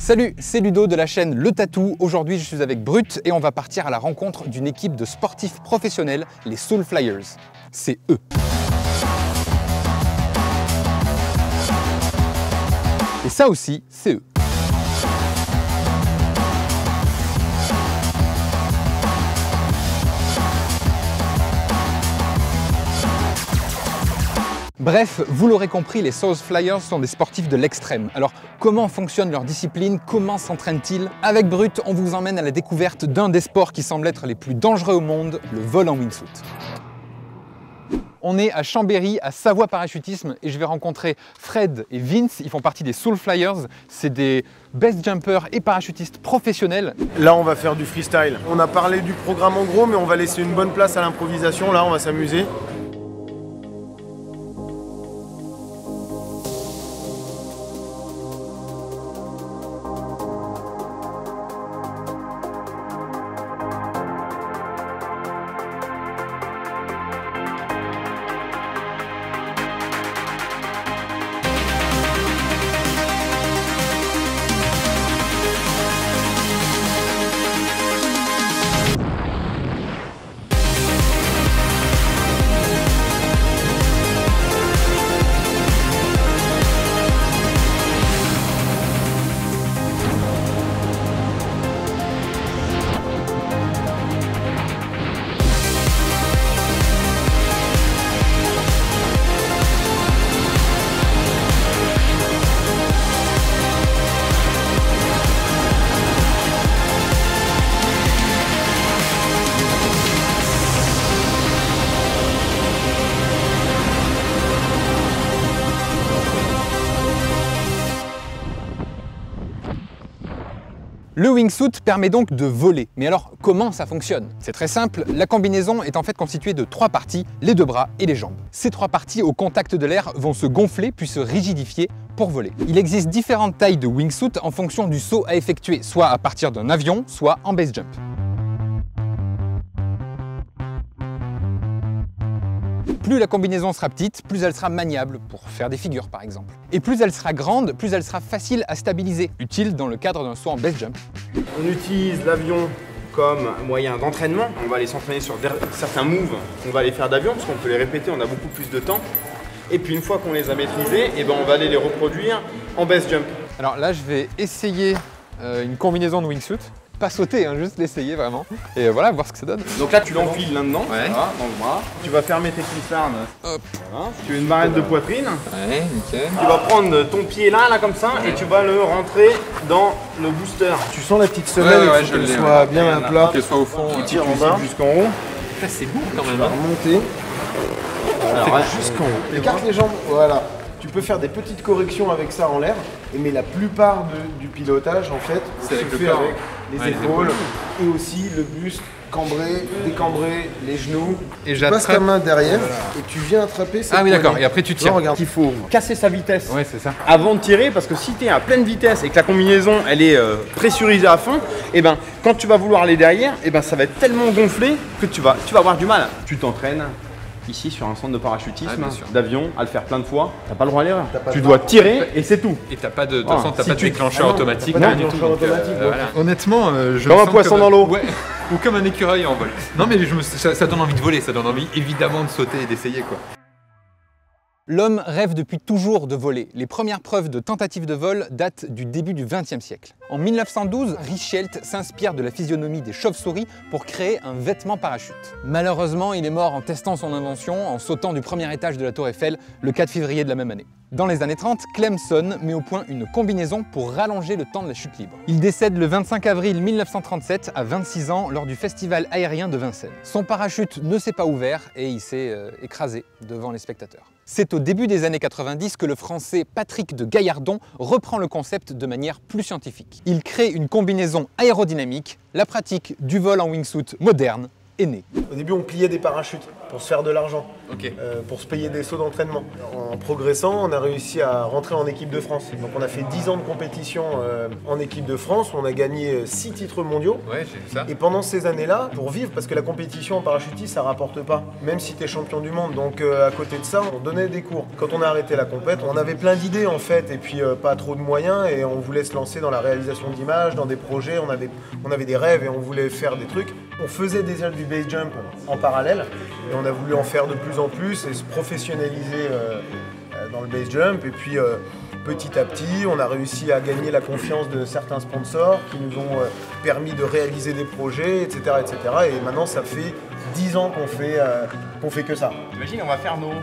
Salut, c'est Ludo de la chaîne Le Tatou. Aujourd'hui, je suis avec Brut et on va partir à la rencontre d'une équipe de sportifs professionnels, les Soul Flyers. C'est eux. Et ça aussi, c'est eux. Bref, vous l'aurez compris, les Soul Flyers sont des sportifs de l'extrême. Alors, comment fonctionne leur discipline? Comment s'entraînent-ils? Avec Brut, on vous emmène à la découverte d'un des sports qui semble être les plus dangereux au monde, le vol en wingsuit. On est à Chambéry, à Savoie Parachutisme, et je vais rencontrer Fred et Vince. Ils font partie des Soul Flyers. C'est des best jumpers et parachutistes professionnels. Là, on va faire du freestyle. On a parlé du programme en gros, mais on va laisser une bonne place à l'improvisation. Là, on va s'amuser. Le wingsuit permet donc de voler. Mais alors, comment ça fonctionne? C'est très simple, la combinaison est en fait constituée de 3 parties, les 2 bras et les jambes. Ces 3 parties, au contact de l'air, vont se gonfler puis se rigidifier pour voler. Il existe différentes tailles de wingsuit en fonction du saut à effectuer, soit à partir d'un avion, soit en base jump. Plus la combinaison sera petite, plus elle sera maniable pour faire des figures par exemple. Et plus elle sera grande, plus elle sera facile à stabiliser, utile dans le cadre d'un saut en base jump. On utilise l'avion comme moyen d'entraînement. On va aller s'entraîner sur certains moves qu'on va aller faire d'avion, parce qu'on peut les répéter, on a beaucoup plus de temps. Et puis une fois qu'on les a maîtrisés, on va aller les reproduire en base jump. Alors là, je vais essayer une combinaison de wingsuit. Pas sauter, hein, juste l'essayer vraiment. Et voilà, voir ce que ça donne. Donc là, tu l'enfiles là-dedans, ouais. Voilà, dans le bras. Tu vas fermer tes clissards. Hop. Voilà. Tu as une barrette de poitrine. Ouais, nickel. Tu vas prendre ton pied là, comme ça, et tu vas le rentrer dans le booster. Tu sens la petite semelle, il faut qu'elle soit bien à plat. Qu'elle soit au fond. Tu tires en bas jusqu'en haut. Ça, c'est beau quand même. Tu vas remonter. Alors, jusqu'en haut. Écarte les jambes, voilà. Tu peux faire des petites corrections avec ça en l'air, mais la plupart du pilotage, en fait, c'est avec se fait avec les épaules et aussi le buste, cambré, décambré, les genoux. Et tu passes ta main derrière et tu viens attraper cette oui, d'accord. poignée. Et après, tu tires. Regarde, il faut casser sa vitesse c'est ça. avant de tirer, parce que si tu es à pleine vitesse et que la combinaison elle est pressurisée à fond, quand tu vas vouloir aller derrière, ça va être tellement gonflé que tu vas avoir du mal. Tu t'entraînes ici sur un centre de parachutisme, d'avion, à le faire plein de fois. T'as pas le droit à l'erreur. Tu dois tirer et c'est tout. Et t'as pas de façon, t'as pas de déclencheur automatique. Non, du tout. Voilà. Honnêtement, je comme un poisson dans l'eau. Ouais. Ou comme un écureuil en vol. Non mais ça donne envie de voler, ça donne envie évidemment de sauter et d'essayer quoi. L'homme rêve depuis toujours de voler. Les premières preuves de tentatives de vol datent du début du XXe siècle. En 1912, Richelt s'inspire de la physionomie des chauves-souris pour créer un vêtement parachute. Malheureusement, il est mort en testant son invention en sautant du premier étage de la Tour Eiffel le 4 février de la même année. Dans les années 30, Clemson met au point une combinaison pour rallonger le temps de la chute libre. Il décède le 25 avril 1937 à 26 ans lors du festival aérien de Vincennes. Son parachute ne s'est pas ouvert et il s'est écrasé devant les spectateurs. C'est au début des années 90 que le français Patrick de Gaillardon reprend le concept de manière plus scientifique. Il crée une combinaison aérodynamique, la pratique du vol en wingsuit moderne est née. Au début, on pliait des parachutes pour se faire de l'argent. pour se payer des sauts d'entraînement. En progressant, on a réussi à rentrer en équipe de France. Donc on a fait 10 ans de compétition en équipe de France, on a gagné 6 titres mondiaux. Ouais, j'ai vu ça. Et pendant ces années-là, pour vivre, parce que la compétition en parachutisme, ça rapporte pas, même si tu es champion du monde. Donc à côté de ça, on donnait des cours. Quand on a arrêté la compète, on avait plein d'idées en fait, et puis pas trop de moyens, et on voulait se lancer dans la réalisation d'images, dans des projets, on avait des rêves et on voulait faire des trucs. On faisait déjà du base jump en parallèle, et on a voulu en faire de plus en plus et se professionnaliser dans le base jump. Et puis petit à petit, on a réussi à gagner la confiance de certains sponsors qui nous ont permis de réaliser des projets, etc., etc. Et maintenant, ça fait 10 ans qu'on fait que ça. Imagine, on va faire nos...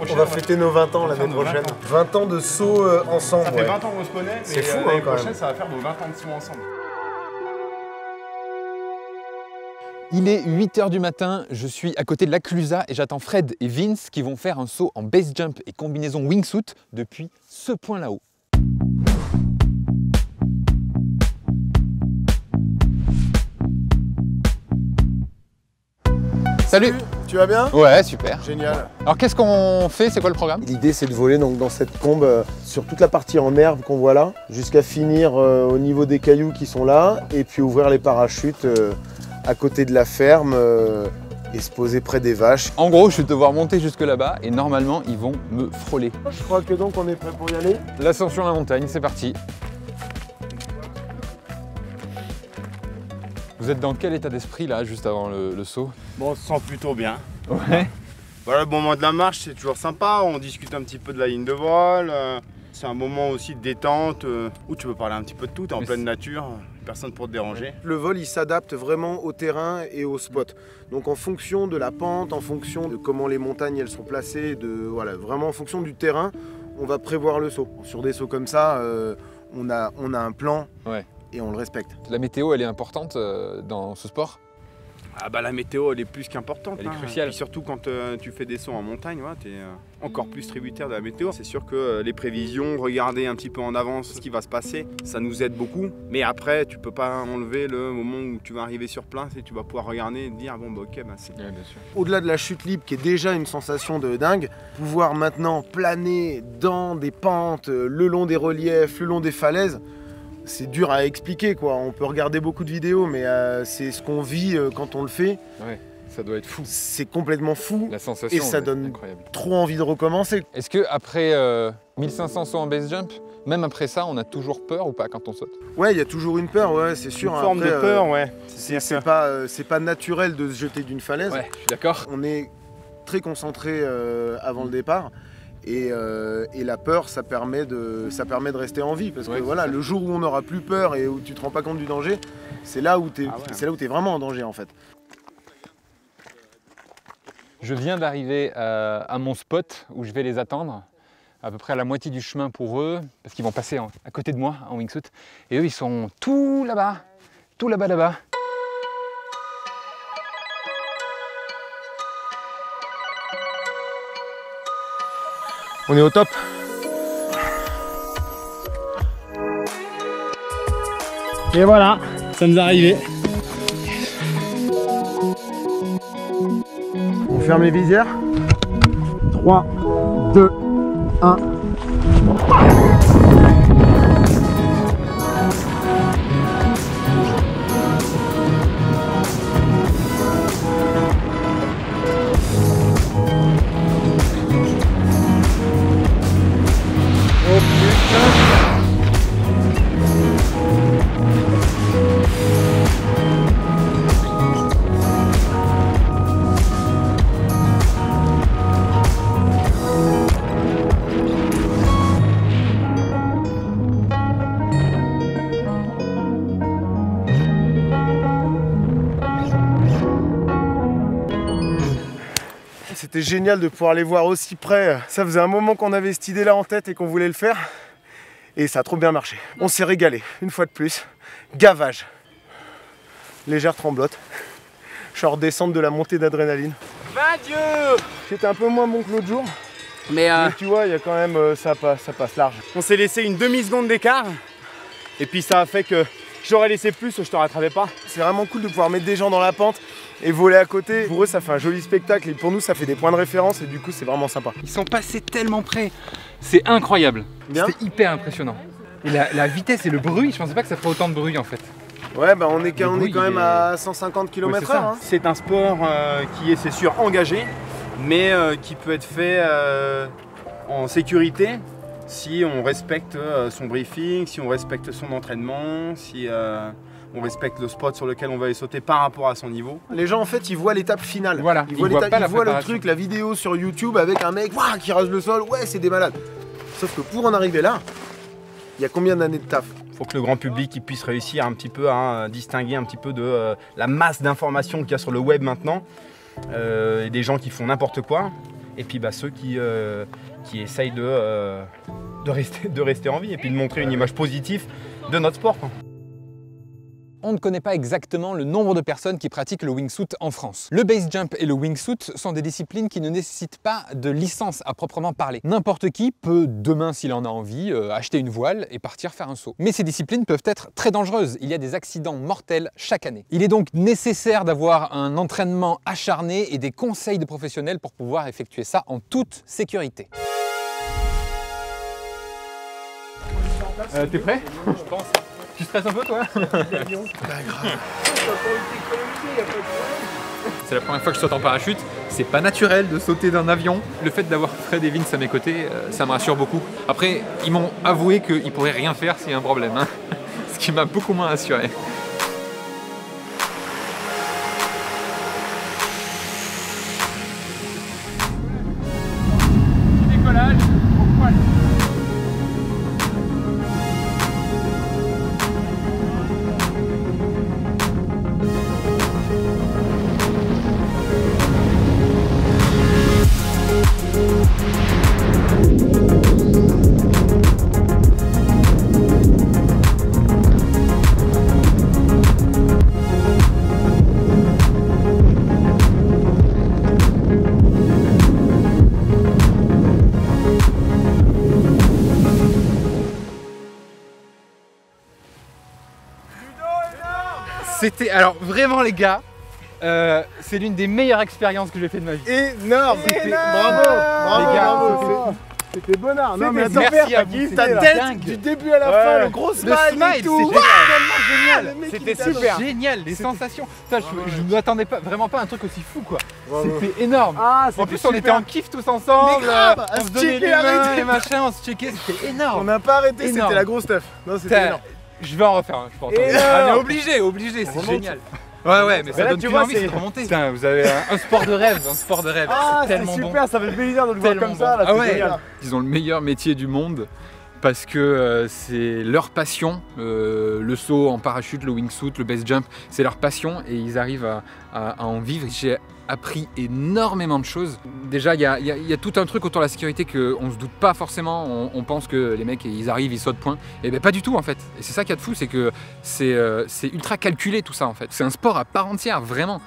On va fêter nos 20 ans l'année prochaine. 20 ans de saut ensemble. Ça fait 20 ans qu'on se connaît, mais fou, l'année quand prochaine, même. ça va faire nos 20 ans de saut ensemble. Il est 8 h du matin, je suis à côté de la Clusa et j'attends Fred et Vince qui vont faire un saut en base jump et combinaison wingsuit depuis ce point là-haut. Salut! Tu vas bien? Ouais, super. Génial. Alors qu'est-ce qu'on fait? C'est quoi le programme? L'idée, c'est de voler donc, dans cette combe sur toute la partie en herbe qu'on voit là, jusqu'à finir au niveau des cailloux qui sont là, et puis ouvrir les parachutes à côté de la ferme et se poser près des vaches. En gros, je vais devoir monter jusque là-bas et normalement, ils vont me frôler. Je crois que donc on est prêt pour y aller. L'ascension à la montagne, c'est parti. Vous êtes dans quel état d'esprit là, juste avant le saut? Bon, on se sent plutôt bien. Ouais. Voilà, le moment de la marche, c'est toujours sympa. On discute un petit peu de la ligne de vol. C'est un moment aussi de détente où tu peux parler un petit peu de tout. Tu es en pleine nature, personne pour te déranger. Le vol, il s'adapte vraiment au terrain et au spot. Donc en fonction de la pente, en fonction de comment les montagnes elles sont placées, voilà, vraiment en fonction du terrain, on va prévoir le saut. Sur des sauts comme ça, on a un plan. Ouais. Et on le respecte. La météo, elle est importante dans ce sport? Ah bah la météo, elle est plus qu'importante. Elle est cruciale. Et surtout quand tu fais des sauts en montagne, ouais, tu es encore plus tributaire de la météo. C'est sûr que les prévisions, regarder un petit peu en avance ce qui va se passer, ça nous aide beaucoup. Mais après, tu peux pas enlever le moment où tu vas arriver sur place et tu vas pouvoir regarder et te dire bon bah ok, bah c'est... Ouais, bien sûr. Au-delà de la chute libre qui est déjà une sensation de dingue, pouvoir maintenant planer dans des pentes, le long des reliefs, le long des falaises, c'est dur à expliquer quoi. On peut regarder beaucoup de vidéos, mais c'est ce qu'on vit quand on le fait. Ouais, ça doit être fou. C'est complètement fou. La sensation, et ça donne incroyable. Trop envie de recommencer. Est-ce que après 1500 sauts en base jump, même après ça, on a toujours peur ou pas quand on saute? Ouais, il y a toujours une peur, ouais, c'est sûr. Une forme après, de peur, ouais. C'est pas naturel de se jeter d'une falaise. Ouais, je suis d'accord. On est très concentré avant le départ. Et la peur, ça permet de rester en vie. Parce que voilà, le jour où on n'aura plus peur et où tu te rends pas compte du danger, c'est là où tu es vraiment en danger en fait. Je viens d'arriver à mon spot où je vais les attendre, à peu près à la moitié du chemin pour eux, parce qu'ils vont passer à côté de moi en wingsuit. Et eux, ils sont tout là-bas, là-bas. On est au top. Et voilà, ça nous est arrivé. On ferme les visières. 3, 2, 1. C'était génial de pouvoir les voir aussi près. Ça faisait un moment qu'on avait cette idée-là en tête et qu'on voulait le faire. Et ça a trop bien marché. On s'est régalé, une fois de plus. Gavage. Légère tremblote. Je suis en redescente de la montée d'adrénaline. Adieu. J'étais un peu moins bon que l'autre jour. Mais tu vois, il y a quand même, ça passe large. on s'est laissé une demi-seconde d'écart. Et puis ça a fait que j'aurais laissé plus, je te rattrapais pas. C'est vraiment cool de pouvoir mettre des gens dans la pente et voler à côté. Pour eux, ça fait un joli spectacle et pour nous, ça fait des points de référence et du coup, c'est vraiment sympa. Ils sont passés tellement près. C'est incroyable. Bien. C'était hyper impressionnant. Et la vitesse et le bruit, je pensais pas que ça ferait autant de bruit en fait. Ouais, bah on est quand bruit, même il est- à 150 km/h. ça. Hein. C'est un sport qui est, c'est sûr, engagé, mais qui peut être fait en sécurité si on respecte son briefing, si on respecte son entraînement, si on respecte le spot sur lequel on va aller sauter par rapport à son niveau. Les gens, en fait, ils voient l'étape finale. Voilà, Ils ils voient pas la ils voient le préparation. truc, la vidéo sur YouTube avec un mec ouah, qui rase le sol. Ouais, c'est des malades. Sauf que pour en arriver là, il y a combien d'années de taf? Il faut que le grand public il puisse réussir un petit peu à distinguer un petit peu de la masse d'informations qu'il y a sur le web maintenant, et des gens qui font n'importe quoi, et puis bah, ceux qui essayent de rester en vie et puis de montrer une image positive de notre sport, quoi. On ne connaît pas exactement le nombre de personnes qui pratiquent le wingsuit en France. Le base jump et le wingsuit sont des disciplines qui ne nécessitent pas de licence à proprement parler. N'importe qui peut, demain s'il en a envie, acheter une voile et partir faire un saut. Mais ces disciplines peuvent être très dangereuses. Il y a des accidents mortels chaque année. Il est donc nécessaire d'avoir un entraînement acharné et des conseils de professionnels pour pouvoir effectuer ça en toute sécurité. T'es prêt? Je pense. Tu stresses un peu toi? C'est la première fois que je saute en parachute. C'est pas naturel de sauter d'un avion. Le fait d'avoir Fred et Vince à mes côtés, ça me rassure beaucoup. Après, ils m'ont avoué qu'ils pourraient rien faire s'il y a un problème, hein. Ce qui m'a beaucoup moins assuré. Décollage, au poil. C'était, alors vraiment les gars, c'est l'une des meilleures expériences que j'ai fait de ma vie. Énorme. Bravo. Les gars, Bravo. C'était bonheur. Non mais attends, merci à vous. ta C'était tête dingue. du début à la fin, le gros smile, et tout. c'était Ah, le mec, C'était il était super, là. génial, les sensations. Putain, je ne m'attendais pas, vraiment pas à un truc aussi fou quoi. Bravo. C'était énorme. Ah, En plus, on était en kiff tous ensemble. Mais grave, à on se se donnait checker, les mains, arrêtez. les machins, on se checkait, c'était On énorme. n'a pas arrêté, Énorme. c'était la grosse stuff. Non, c'était Putain, énorme. je vais en refaire un, je pense. Énorme. Ah, mais obligé, c'est remonte. génial. Ouais, mais ça là, donne tu plus vois, envie c'est- de remonter. Putain, vous avez un sport de rêve, Ah, c'est c'est tellement bon. super, ça fait plaisir de le voir Tellement comme ça. Là, bon. Ah c'est ouais. génial. Ils ont le meilleur métier du monde parce que c'est leur passion. Le saut en parachute, le wingsuit, le base jump, c'est leur passion et ils arrivent à en vivre. J'ai appris énormément de choses. Déjà, il y a tout un truc autour de la sécurité qu'on ne se doute pas forcément. On pense que les mecs, ils arrivent, ils sautent point. Et bien pas du tout en fait. Et c'est ça qu'il y a de fou, c'est que c'est ultra calculé tout ça en fait. C'est un sport à part entière, vraiment.